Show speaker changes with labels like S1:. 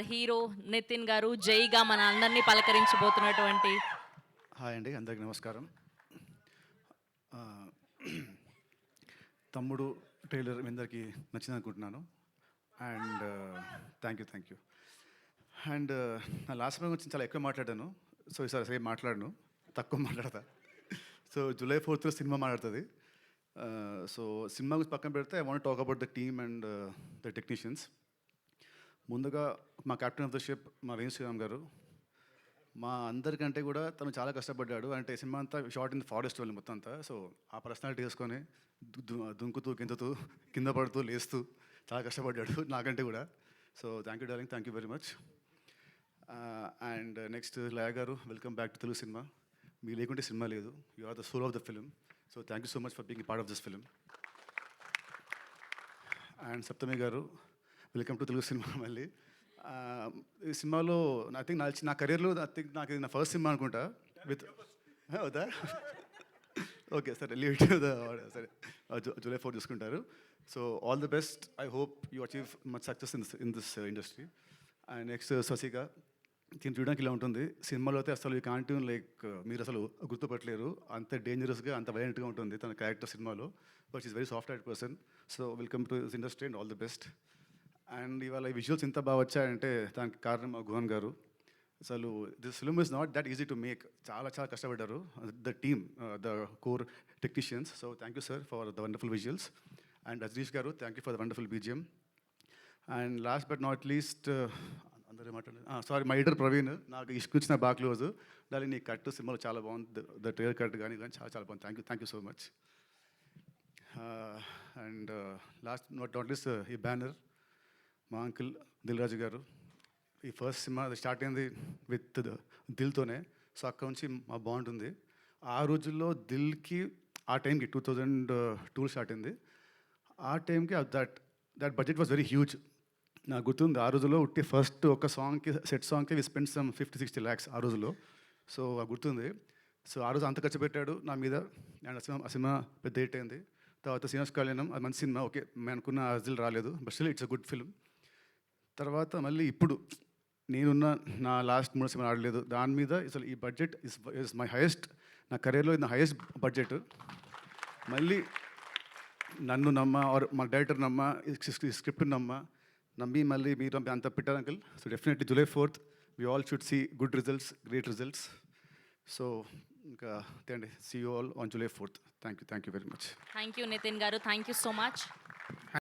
S1: Hero Nitin గారు జైగా మన అందరినీ పలకరించబోతున్నటువంటి
S2: హాయ్ అండి, అందరికీ నమస్కారం. ఆ, తమ్ముడు ట్రైలర్ మీ అందరికీ నచ్చింది అనుకుంటున్నాను. And thank you. అండ్ నా లాస్ట్ మూవీ గురించి చాలా ఎక్కువ మాట్లాడాను. సో ఈసారి సేమ్ మాట్లాడను, తక్కువ మాట్లాడతా. సో జూలై 4th సినిమా మాట్లాడుతుంది. సో సినిమా గురించి పక్కన పెడితే I want talk about the team and the technicians. ముందుగా మా కెప్టెన్ ఆఫ్ ద షిప్ మా వేణు శ్రీరామ్ గారు. మా అందరికంటే కూడా తను చాలా కష్టపడ్డాడు. అంటే సినిమా అంతా షార్ట్ ఇన్ ద ఫారెస్ట్ వాళ్ళు మొత్తం అంతా. సో ఆ పర్సనాలిటీ వేసుకొని దుంకుతూ కింద పడుతూ లేస్తూ చాలా కష్టపడ్డాడు నాకంటే కూడా. So thank you darling, thank you very much. And next Laya garu, welcome back to Telugu cinema. మీ లేకుంటే సినిమా లేదు. You are the soul of the film. So thank you so much for being part of this film. And Saptami garu, welcome to Telugu cinema మళ్ళీ. ఈ సినిమాలో I think నా కెరీర్లో నాకు ఇది నా ఫస్ట్ సినిమా అనుకుంటా విత్ అవుదా. ఓకే సరే, లీవ్ టు ద సరే, జూలై 4 చూసుకుంటారు. So all the best. I hope you achieve much success in this industry. And next శశిగా, దీన్ని చూడడానికి ఇలా ఉంటుంది. సినిమాలో అయితే అసలు ఈ కాంటిన్ లైక్ మీరు అసలు గుర్తుపట్టలేరు, అంత డేంజరస్గా అంత వైలెంట్గా ఉంటుంది తన క్యారెక్టర్ సినిమాలో. But is very soft heart person. So welcome to this industry and all the best. And ఇవాళ ఈ విజువల్స్ ఇంత బాగా వచ్చాయంటే దానికి కారణం మా గుహన్ గారు. అసలు this film is not that easy to make. చాలా కష్టపడ్డారు the team, the core technicians. So thank you sir for the wonderful visuals. And Ajarish garu, thank you for the wonderful BGM. And last but not least అందరూ మాట్లాడారు, sorry my editor Praveen, నాకు ఇసుకొచ్చిన బాగా close. దాని నీ cut సినిమాలో చాలా బాగుంది, ద ట్రైలర్ కట్ కానీ చాలా బాగుంది. Thank you so much. And last not least ఈ బ్యానర్ మా అంకుల్ దిల్ రాజు గారు. ఈ ఫస్ట్ సినిమా స్టార్ట్ అయింది విత్ దిల్తోనే. సో అక్కడ నుంచి మా బాగుంటుంది. ఆ రోజుల్లో దిల్కి ఆ టైంకి 2002 స్టార్ట్ అయింది. ఆ టైంకి that budget was very huge. నాకు గుర్తుంది ఆ రోజుల్లో ఉట్టి ఫస్ట్ ఒక సాంగ్కి సెట్ సాంగ్కి వి స్పెండ్ సమ్ 50-60 lakhs ఆ రోజుల్లో. సో అది గుర్తుంది. సో ఆ రోజు అంత ఖర్చు పెట్టాడు నా మీద. అండ్ ఆ సినిమా పెద్ద హిట్ అయింది. తర్వాత శ్రీనివాస్ కళ్యాణం, అది మంచి సినిమా. ఓకే, మేము అనుకున్న అజిల్ రాలేదు, but still it's a good film. తర్వాత మళ్ళీ ఇప్పుడు నేనున్న నా లాస్ట్ 3 సినిమా ఆడలేదు దాని మీద. అసలు ఈ బడ్జెట్ ఇస్ మై హైయెస్ట్, నా కెరీర్లో ఇది నా హైయెస్ట్ బడ్జెట్. మళ్ళీ నన్ను నమ్మ ఆర్ మా డైరెక్టర్ నమ్మ, స్క్రిప్ట్ నమ్మి మళ్ళీ మీరు అంత పెట్టారు uncle. So definitely July 4th we all should see good results, great results. So ఇంకా అండి, see you all on July 4th. Thank you very much.
S1: Thank you Nitin గారు, థ్యాంక్ యూ సో మచ్.